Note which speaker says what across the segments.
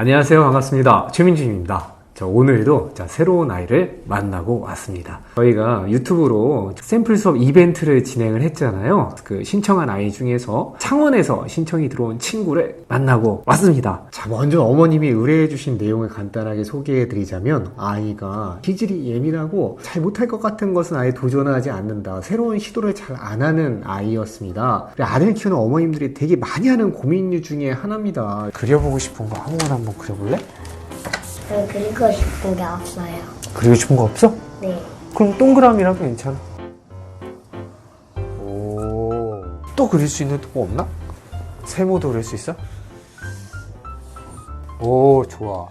Speaker 1: 안녕하세요. 반갑습니다. 최민준입니다. 오늘도 새로운 아이를 만나고 왔습니다. 저희가 유튜브로 샘플 수업 이벤트를 진행을 했잖아요. 그 신청한 아이 중에서 창원에서 신청이 들어온 친구를 만나고 왔습니다. 자, 먼저 어머님이 의뢰해 주신 내용을 간단하게 소개해 드리자면, 아이가 기질이 예민하고 잘 못할 것 같은 것은 아예 도전하지 않는다. 새로운 시도를 잘 안 하는 아이였습니다. 아들 키우는 어머님들이 되게 많이 하는 고민 중에 하나입니다. 그려보고 싶은 거 아무거나 한번 그려볼래?
Speaker 2: 그리고 싶은 게 없어요.
Speaker 1: 그리고 싶은 거 없어?
Speaker 2: 네.
Speaker 1: 그럼 동그라미라도 괜찮아. 오. 또 그릴 수 있는 거 없나? 세모도 그릴 수 있어? 오, 좋아.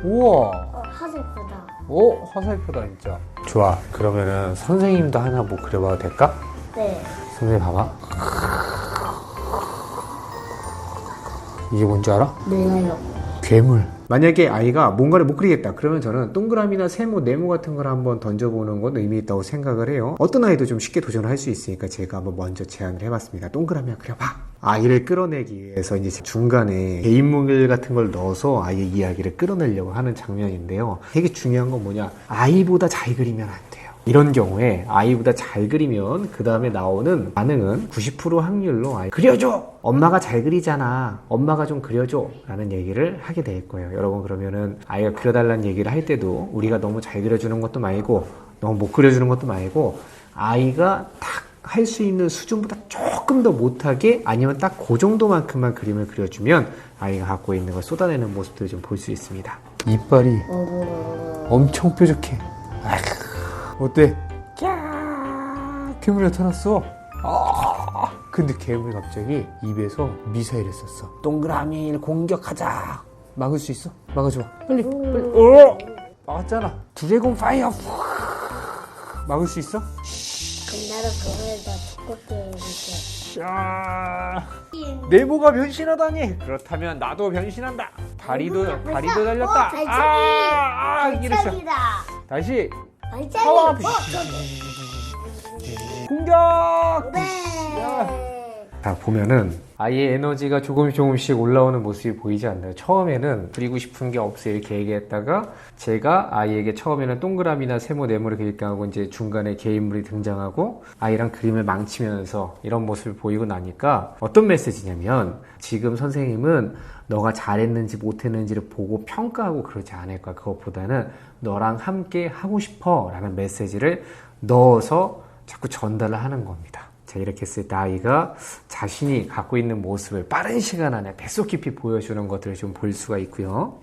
Speaker 1: 우와.
Speaker 2: 화살표다.
Speaker 1: 오, 화살표다, 진짜. 좋아. 그러면은 선생님도 하나 뭐 그려봐도 될까?
Speaker 2: 네.
Speaker 1: 선생님 봐봐. 이게 뭔지 알아?
Speaker 2: 몰라요.
Speaker 1: 괴물. 만약에 아이가 뭔가를 못 그리겠다 그러면 저는 동그라미나 세모, 네모 같은 걸 한번 던져보는 건 의미 있다고 생각을 해요. 어떤 아이도 좀 쉽게 도전을 할 수 있으니까 제가 한번 먼저 제안을 해봤습니다. 동그라미 그려봐. 아이를 끌어내기 위해서 이제 중간에 개인물 같은 걸 넣어서 아이의 이야기를 끌어내려고 하는 장면인데요. 되게 중요한 건 뭐냐, 아이보다 잘 그리면 안 돼요. 이런 경우에 아이보다 잘 그리면 그 다음에 나오는 반응은 90% 확률로 아이 그려줘! 엄마가 잘 그리잖아. 엄마가 좀 그려줘. 라는 얘기를 하게 될 거예요. 여러분, 그러면은 아이가 그려달라는 얘기를 할 때도 우리가 너무 잘 그려주는 것도 말고 너무 못 그려주는 것도 말고 아이가 딱 할 수 있는 수준보다 조금 더 못하게, 아니면 딱 그 정도만큼만 그림을 그려주면 아이가 갖고 있는 걸 쏟아내는 모습들을 좀 볼 수 있습니다. 이빨이 엄청 뾰족해. 어때? 괴물이 나타났어. 근데 괴물이 갑자기 입에서 미사일을 쐈어. 동그라미를 공격하자. 막을 수 있어? 막아줘. 빨리. 막았잖아. 드래곤 파이어. 막을 수 있어?
Speaker 2: 그럼 나도 그걸 더 두껍게 해줄게.
Speaker 1: 네모가 변신하다니. 그렇다면 나도 변신한다. 다리도 달렸다. 이랬어.
Speaker 2: 발차기다.
Speaker 1: 다시
Speaker 2: 발차기.
Speaker 1: 파워. 공격.
Speaker 2: 네.
Speaker 1: 자, 보면은 아이의 에너지가 조금씩 올라오는 모습이 보이지 않나요? 처음에는 그리고 싶은 게 없어 이렇게 얘기했다가, 제가 아이에게 처음에는 동그라미나 세모, 네모를 그릴까 하고 이제 중간에 개인물이 등장하고 아이랑 그림을 망치면서 이런 모습을 보이고 나니까 어떤 메시지냐면, 지금 선생님은 너가 잘했는지 못했는지를 보고 평가하고 그러지 않을 거야. 그것보다는 너랑 함께 하고 싶어 라는 메시지를 넣어서 자꾸 전달을 하는 겁니다. 자, 이렇게 했을 때 아이가 자신이 갖고 있는 모습을 빠른 시간 안에 뱃속 깊이 보여주는 것들을 좀 볼 수가 있고요.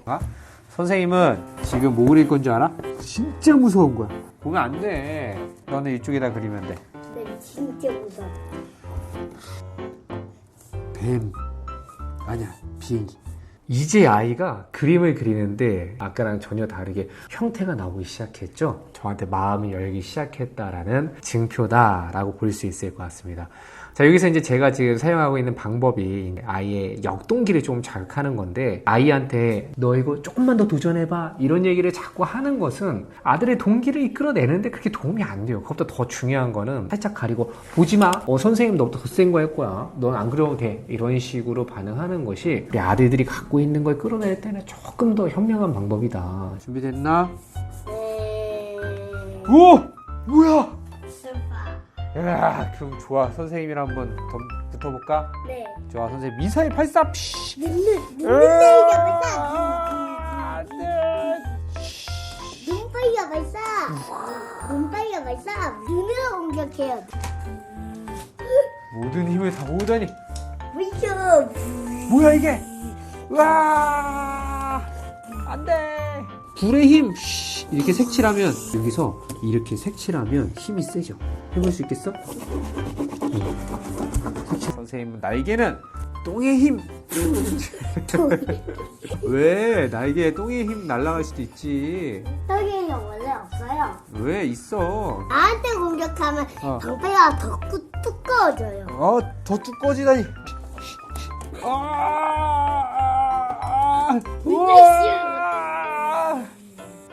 Speaker 1: 선생님은 지금 뭐 그릴 건 줄 알아? 진짜 무서운 거야. 보면 안 돼. 너는 이쪽에다 그리면 돼.
Speaker 2: 네, 진짜 무서워.
Speaker 1: 뱀. 아니야, 비행기. 이제 아이가 그림을 그리는데 아까랑 전혀 다르게 형태가 나오기 시작했죠. 저한테 마음이 열기 시작했다라는 증표다라고 볼 수 있을 것 같습니다. 자, 여기서 이제 제가 지금 사용하고 있는 방법이 아이의 역동기를 좀 자극하는 건데, 아이한테 너 이거 조금만 더 도전해봐 이런 얘기를 자꾸 하는 것은 아들의 동기를 이끌어내는데 그렇게 도움이 안 돼요. 그것보다 더 중요한 거는 살짝 가리고 보지마, 선생님 너보다 더 센 거 할 거야, 넌 안 그려도 돼, 이런 식으로 반응하는 것이 우리 아들들이 갖고 있는 걸 끌어낼 때는 조금 더 현명한 방법이다. 준비됐나?
Speaker 2: 네.
Speaker 1: 오! 뭐야?
Speaker 2: 스파.
Speaker 1: 야, 그럼 좋아. 선생님이랑 한번 더 붙어볼까?
Speaker 2: 네.
Speaker 1: 좋아, 선생님 미사일 발사.
Speaker 2: 눈파이가 발사.
Speaker 1: 안돼.
Speaker 2: 눈파이가 발사. 눈파이가 발사. 눈으로 공격해요.
Speaker 1: 모든 힘을 다 모으다니.
Speaker 2: 무서워.
Speaker 1: 뭐야 이게? 와, 안돼. 불의 힘. 이렇게 색칠하면, 여기서 이렇게 색칠하면 힘이 세죠. 해볼 수 있겠어? 선생님, 날개는 똥의 힘. 왜? 날개에 똥의 힘 날아갈 수도 있지.
Speaker 2: 여기는 원래 없어요.
Speaker 1: 왜 있어?
Speaker 2: 나한테 공격하면 방패가 더 두꺼워져요.
Speaker 1: 더 두꺼워지다니.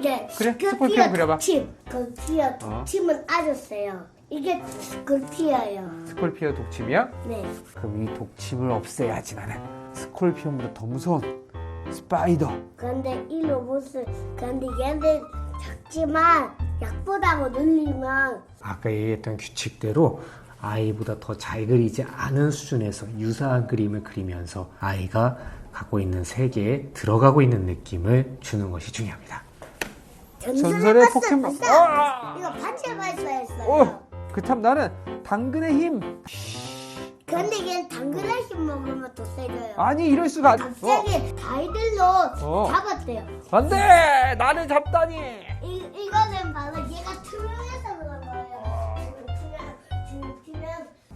Speaker 2: 네.
Speaker 1: 그래? 스콜피어 그려봐.
Speaker 2: 그 피어 독침은 아주 세요. 이게 스콜피어예요.
Speaker 1: 스콜피어 독침이야?
Speaker 2: 네.
Speaker 1: 그럼 이 독침을 없애야지 나는.
Speaker 3: 스콜피온보다 더 무서운 스파이더.
Speaker 2: 근데 이 로봇은 근데 얘는 작지만 약보다고 늘리면
Speaker 1: 아까 얘기했던 규칙대로 아이보다 더 잘 그리지 않은 수준에서 유사한 그림을 그리면서 아이가 갖고 있는 세계에 들어가고 있는 느낌을 주는 것이 중요합니다.
Speaker 3: 전설의 포켓몬.
Speaker 2: 이거 받칠 발사했어요.
Speaker 3: 그참 나는 당근의 힘.
Speaker 2: 근데 얘는 당근의 힘 먹으면 더 세져요.
Speaker 3: 아니 이럴 수가.
Speaker 2: 갑자기 다이들로 잡았대요.
Speaker 3: 안돼, 나를 잡다니.
Speaker 2: 이거는 바로 얘가 투명해서 그런 거예요. 투명.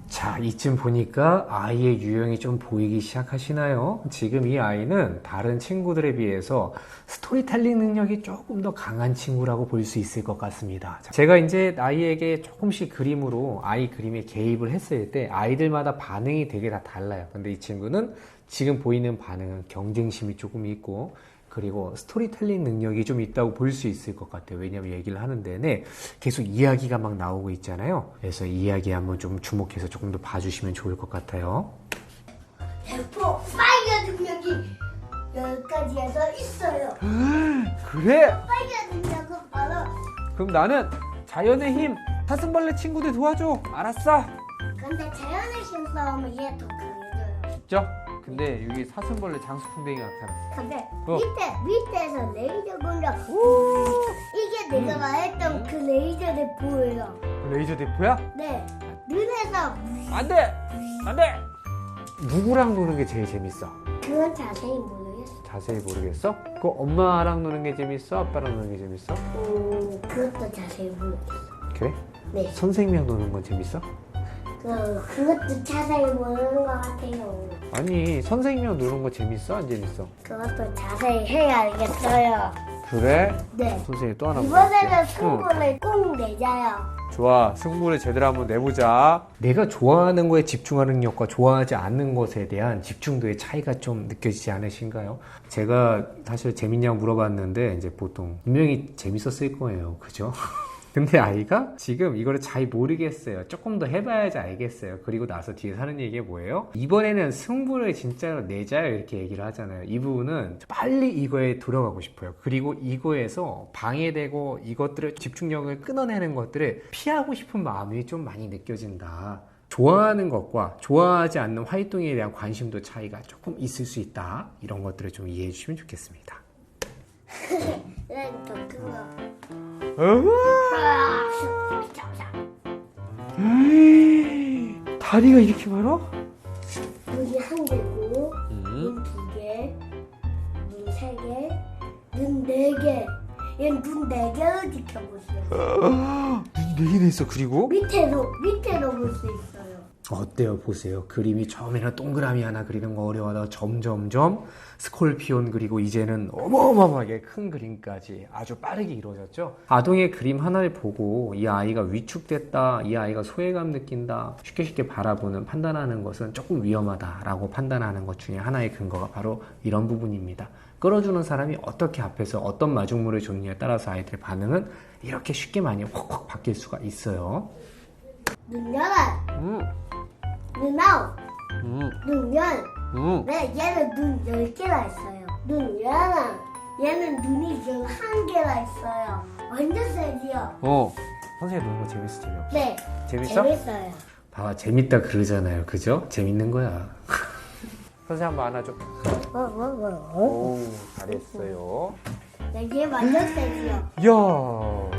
Speaker 1: 자, 이쯤 보니까 아이의 유형이 좀 보이기 시작하시나요? 지금 이 아이는 다른 친구들에 비해서 스토리텔링 능력이 조금 더 강한 친구라고 볼 수 있을 것 같습니다. 제가 이제 아이에게 조금씩 그림으로 아이 그림에 개입을 했을 때 아이들마다 반응이 되게 다 달라요. 근데 이 친구는 지금 보이는 반응은 경쟁심이 조금 있고 그리고 스토리텔링 능력이 좀 있다고 볼 수 있을 것 같아요. 왜냐면 얘기를 하는 데는 계속 이야기가 막 나오고 있잖아요. 그래서 이야기에 한번 좀 주목해서 조금 더 봐주시면 좋을 것 같아요.
Speaker 2: 대포 파이어 능력이 10가지에서 있어요.
Speaker 3: 그래?
Speaker 2: 파이어 능력은 바로
Speaker 3: 그럼 나는 자연의 힘. 사슴벌레 친구들 도와줘. 알았어.
Speaker 2: 근데 자연의 힘 싸움은 얘 더 강해져요.
Speaker 3: 진짜? 근데 여기 사슴벌레 장수풍뎅이가 나타났어.
Speaker 2: 근데
Speaker 3: 어.
Speaker 2: 밑에서 레이저 공격. 이게 내가 말했던 그 레이저 대포예요.
Speaker 3: 레이저 대포야?
Speaker 2: 네. 눈에서
Speaker 3: 안돼, 안돼.
Speaker 1: 누구랑 노는 게 제일 재밌어?
Speaker 2: 그건 자세히 모르겠어.
Speaker 1: 자세히 모르겠어? 그 엄마랑 노는 게 재밌어? 아빠랑 노는 게 재밌어?
Speaker 2: 그것도 자세히 모르겠어.
Speaker 1: 그래?
Speaker 2: 네.
Speaker 1: 선생님이랑 노는 건 재밌어?
Speaker 2: 그것도 자세히 모르는 것 같아요.
Speaker 1: 아니, 선생님이랑 노는 거 재밌어? 안 재밌어?
Speaker 2: 그것도 자세히 해야 알겠어요.
Speaker 1: 그래?
Speaker 2: 네.
Speaker 1: 선생님 또 하나
Speaker 2: 이번에는
Speaker 1: 물어볼게.
Speaker 2: 승부를 꼭 내자요.
Speaker 3: 좋아, 승부를 제대로 한번 내보자.
Speaker 1: 내가 좋아하는 거에 집중하는 능력과 좋아하지 않는 것에 대한 집중도의 차이가 좀 느껴지지 않으신가요? 제가 사실 재밌냐고 물어봤는데 이제 보통 분명히 재밌었을 거예요. 그죠? 근데 아이가 지금 이거를 잘 모르겠어요. 조금 더 해봐야지 알겠어요. 그리고 나서 뒤에 하는 얘기가 뭐예요? 이번에는 승부를 진짜로 내자요. 이렇게 얘기를 하잖아요. 이 부분은 빨리 이거에 들어가고 싶어요. 그리고 이거에서 방해되고 이것들을 집중력을 끊어내는 것들을 피하고 싶은 마음이 좀 많이 느껴진다. 좋아하는 것과 좋아하지 않는 활동에 대한 관심도 차이가 조금 있을 수 있다. 이런 것들을 좀 이해해 주시면 좋겠습니다.
Speaker 2: 더 그거.
Speaker 3: 다리가 이렇게 많아?
Speaker 2: 눈이 한 개고, 눈 2개, 눈 3개, 눈 4개. 얘는 눈 4개를 지켜볼 수 있어요.
Speaker 3: 눈이 4개나 있어. 그리고
Speaker 2: 밑에도 볼 수 있어요.
Speaker 1: 어때요? 보세요. 그림이 처음에는 동그라미 하나 그리는 거 어려워하다가 점점점 스콜피온 그리고 이제는 어마어마하게 큰 그림까지 아주 빠르게 이루어졌죠. 아동의 그림 하나를 보고 이 아이가 위축됐다, 이 아이가 소외감 느낀다, 쉽게 바라보는 판단하는 것은 조금 위험하다라고 판단하는 것 중에 하나의 근거가 바로 이런 부분입니다. 끌어주는 사람이 어떻게 앞에서 어떤 마중물을 줬느냐에 따라서 아이들의 반응은 이렇게 쉽게 많이 확 바뀔 수가 있어요.
Speaker 2: 눈 열어, 눈 아홉, 눈 열. 네, 얘는 눈 10개나 있어요. 눈 열어. 얘는 눈이 11개나 있어요. 완전 세지요.
Speaker 1: 선생님 노는 거 재밌어, 재미없어?
Speaker 2: 네,
Speaker 1: 재밌어?
Speaker 2: 재밌어요.
Speaker 1: 봐봐, 재밌다 그러잖아요. 그죠? 재밌는 거야.
Speaker 3: 선생님 한번 안아줘. 오, 잘했어요.
Speaker 2: 네, 얘 완전 세지요.
Speaker 3: 야,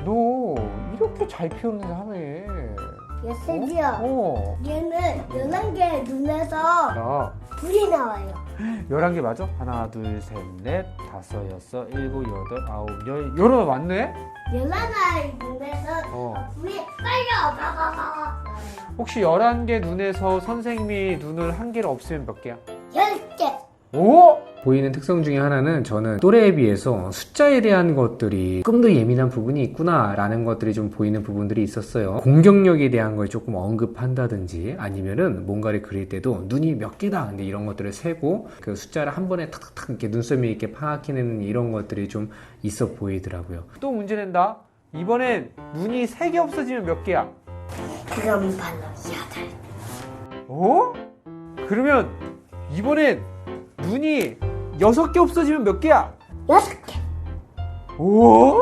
Speaker 3: 너 이렇게 잘 피우는 사람이네.
Speaker 2: 얘 세지요. 얘는 11개 눈에서
Speaker 3: 야,
Speaker 2: 불이 나와요.
Speaker 3: 11개 맞아? 하나, 둘, 셋, 넷, 다섯, 여섯, 일곱, 여덟, 아홉, 열. 열어 맞네?
Speaker 2: 11알 눈에서 불이 빨려 나와요.
Speaker 3: 혹시 11개 눈에서 선생님이 눈을 한 개를 없애면 몇 개야?
Speaker 2: 10개.
Speaker 3: 오!
Speaker 1: 보이는 특성 중에 하나는 저는 또래에 비해서 숫자에 대한 것들이 조금 더 예민한 부분이 있구나라는 것들이 좀 보이는 부분들이 있었어요. 공격력에 대한 걸 조금 언급한다든지 아니면은 뭔가를 그릴 때도 눈이 몇 개다 근데 이런 것들을 세고 그 숫자를 한 번에 탁탁탁 이렇게 눈썹이 이렇게 파악해내는 이런 것들이 좀 있어 보이더라고요.
Speaker 3: 또 문제 낸다. 이번엔 눈이 3개 없어지면 몇 개야?
Speaker 2: 그럼 바로 8.
Speaker 3: 어? 그러면 이번엔 눈이 6개 없어지면 몇 개야?
Speaker 2: 6개.
Speaker 3: 오?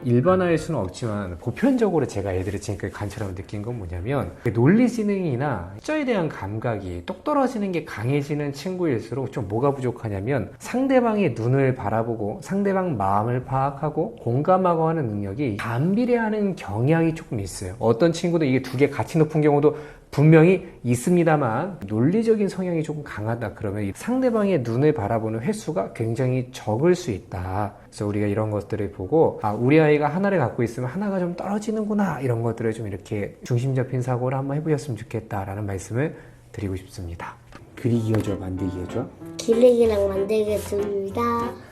Speaker 1: 일반화일 수는 없지만 보편적으로 제가 애들이 지금까지 관찰하고 느낀 건 뭐냐면 논리지능이나 숫자에 대한 감각이 똑 떨어지는 게 강해지는 친구일수록 좀 뭐가 부족하냐면 상대방의 눈을 바라보고 상대방 마음을 파악하고 공감하고 하는 능력이 반비례하는 경향이 조금 있어요. 어떤 친구도 이게 두 개 같이 높은 경우도 분명히 있습니다만 논리적인 성향이 조금 강하다 그러면 이 상대방의 눈을 바라보는 횟수가 굉장히 적을 수 있다. 그래서 우리가 이런 것들을 보고 우리 아이가 하나를 갖고 있으면 하나가 좀 떨어지는구나 이런 것들을 좀 이렇게 중심 잡힌 사고를 한번 해보셨으면 좋겠다라는 말씀을 드리고 싶습니다. 그리기가 좋아, 만들기가 좋아?
Speaker 2: 기르기랑 만들기 둘 다.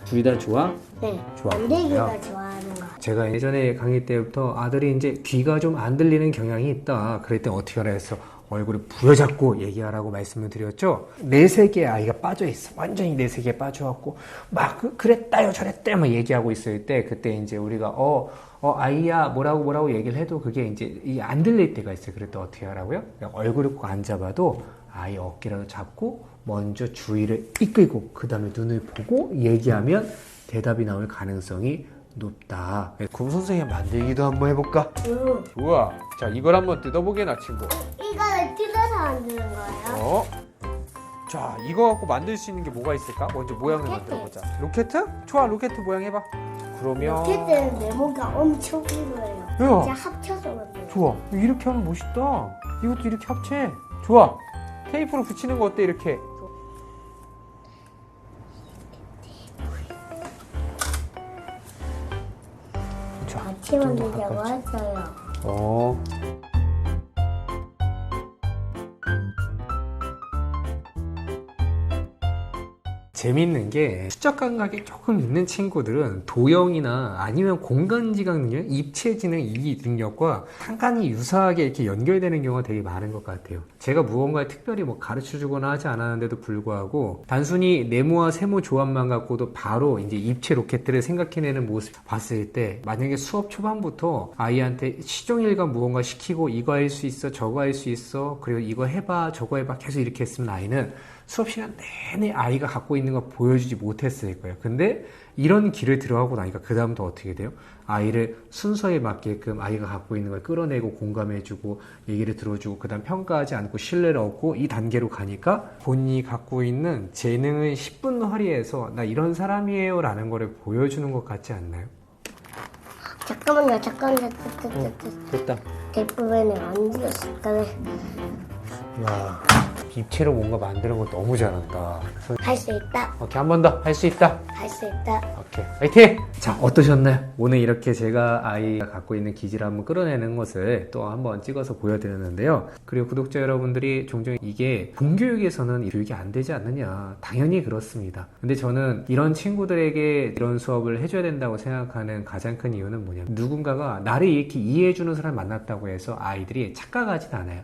Speaker 1: 둘 다 좋아?
Speaker 2: 네.
Speaker 1: 좋아.
Speaker 2: 만들기가 좋아하는 거.
Speaker 1: 제가 예전에 강의 때부터 아들이 이제 귀가 좀 안 들리는 경향이 있다. 그럴 때 어떻게 하라 해서 얼굴을 부여잡고 얘기하라고 말씀을 드렸죠. 내세계에 아이가 빠져있어. 완전히 내세계에 빠져갖고 막 그랬다요 저랬대요 막 얘기하고 있을 때 그때 이제 우리가 아이야 뭐라고 얘기를 해도 그게 이제 안 들릴 때가 있어요. 그럴 때 어떻게 하라고요? 얼굴을 꼭 안 잡아도 아이 어깨라도 잡고 먼저 주의를 이끌고 그 다음에 눈을 보고 얘기하면 대답이 나올 가능성이 높다. 그럼 선생님 만들기도 한번 해볼까?
Speaker 2: 응.
Speaker 3: 좋아. 자, 이걸 한번 뜯어보게나 친구.
Speaker 2: 이거를 뜯어서 만드는 거예요?
Speaker 3: 자, 이거 갖고 만들 수 있는 게 뭐가 있을까? 먼저 모양을
Speaker 2: 로켓.
Speaker 3: 만들어보자. 로켓? 좋아, 로켓 모양 해봐. 그러면
Speaker 2: 로켓은 네모가 엄청 길어요.
Speaker 3: 야.
Speaker 2: 진짜 합쳐서 만들어요.
Speaker 3: 좋아. 이렇게 하면 멋있다. 이것도 이렇게 합체. 좋아. 테이프로 붙이는 거 어때 이렇게? 자,
Speaker 2: 같이 만들자고 했어요.
Speaker 1: 재밌는 게 수적 감각이 조금 있는 친구들은 도형이나 아니면 공간지각 능력, 입체지능 이 능력과 상당히 유사하게 이렇게 연결되는 경우가 되게 많은 것 같아요. 제가 무언가를 특별히 가르쳐주거나 하지 않았는데도 불구하고 단순히 네모와 세모 조합만 갖고도 바로 이제 입체 로켓들을 생각해내는 모습 봤을 때 만약에 수업 초반부터 아이한테 시종일관 무언가 시키고 이거 할 수 있어 저거 할 수 있어 그리고 이거 해봐 저거 해봐 계속 이렇게 했으면 아이는 수업 시간 내내 아이가 갖고 있는 걸 보여주지 못했을 거예요. 근데 이런 길을 들어가고 나니까 그 다음부터 어떻게 돼요? 아이를 순서에 맞게끔 아이가 갖고 있는 걸 끌어내고 공감해주고 얘기를 들어주고 그 다음 평가하지 않고 신뢰를 얻고 이 단계로 가니까 본인이 갖고 있는 재능을 10분 할애해서 나 이런 사람이에요 라는 거를 보여주는 것 같지 않나요?
Speaker 2: 잠깐만요.
Speaker 1: 됐다.
Speaker 2: 대부분은 안 들었을까요?
Speaker 1: 야, 입체로 뭔가 만드는 거 너무 잘한다.
Speaker 2: 할 수 있다.
Speaker 1: 오케이, 한 번 더 할 수 있다.
Speaker 2: 할 수 있다.
Speaker 1: 오케이, 화이팅! 자, 어떠셨나요? 오늘 이렇게 제가 아이가 갖고 있는 기질을 한번 끌어내는 것을 또 한번 찍어서 보여드렸는데요. 그리고 구독자 여러분들이 종종 이게 공교육에서는 교육이 안 되지 않느냐. 당연히 그렇습니다. 근데 저는 이런 친구들에게 이런 수업을 해줘야 된다고 생각하는 가장 큰 이유는 뭐냐면 누군가가 나를 이렇게 이해해주는 사람을 만났다고 해서 아이들이 착각하진 않아요.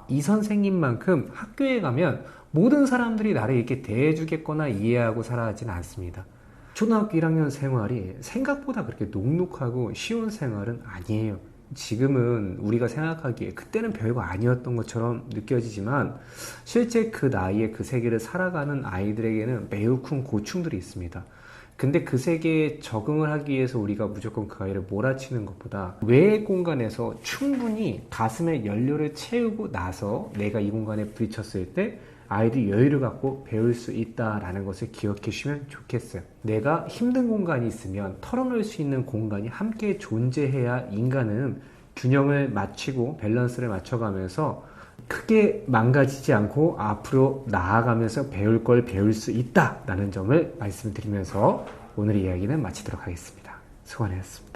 Speaker 1: 이 선생님만큼 학교에 가면 모든 사람들이 나를 이렇게 대해주겠거나 이해하고 살아가지는 않습니다. 초등학교 1학년 생활이 생각보다 그렇게 녹록하고 쉬운 생활은 아니에요. 지금은 우리가 생각하기에 그때는 별거 아니었던 것처럼 느껴지지만 실제 그 나이에 그 세계를 살아가는 아이들에게는 매우 큰 고충들이 있습니다. 근데 그 세계에 적응을 하기 위해서 우리가 무조건 그 아이를 몰아치는 것보다 외의 공간에서 충분히 가슴에 연료를 채우고 나서 내가 이 공간에 부딪혔을 때 아이들이 여유를 갖고 배울 수 있다라는 것을 기억해 주시면 좋겠어요. 내가 힘든 공간이 있으면 털어놓을 수 있는 공간이 함께 존재해야 인간은 균형을 맞추고 밸런스를 맞춰가면서 크게 망가지지 않고 앞으로 나아가면서 배울 걸 배울 수 있다라는 점을 말씀드리면서 오늘의 이야기는 마치도록 하겠습니다. 수고하셨습니다.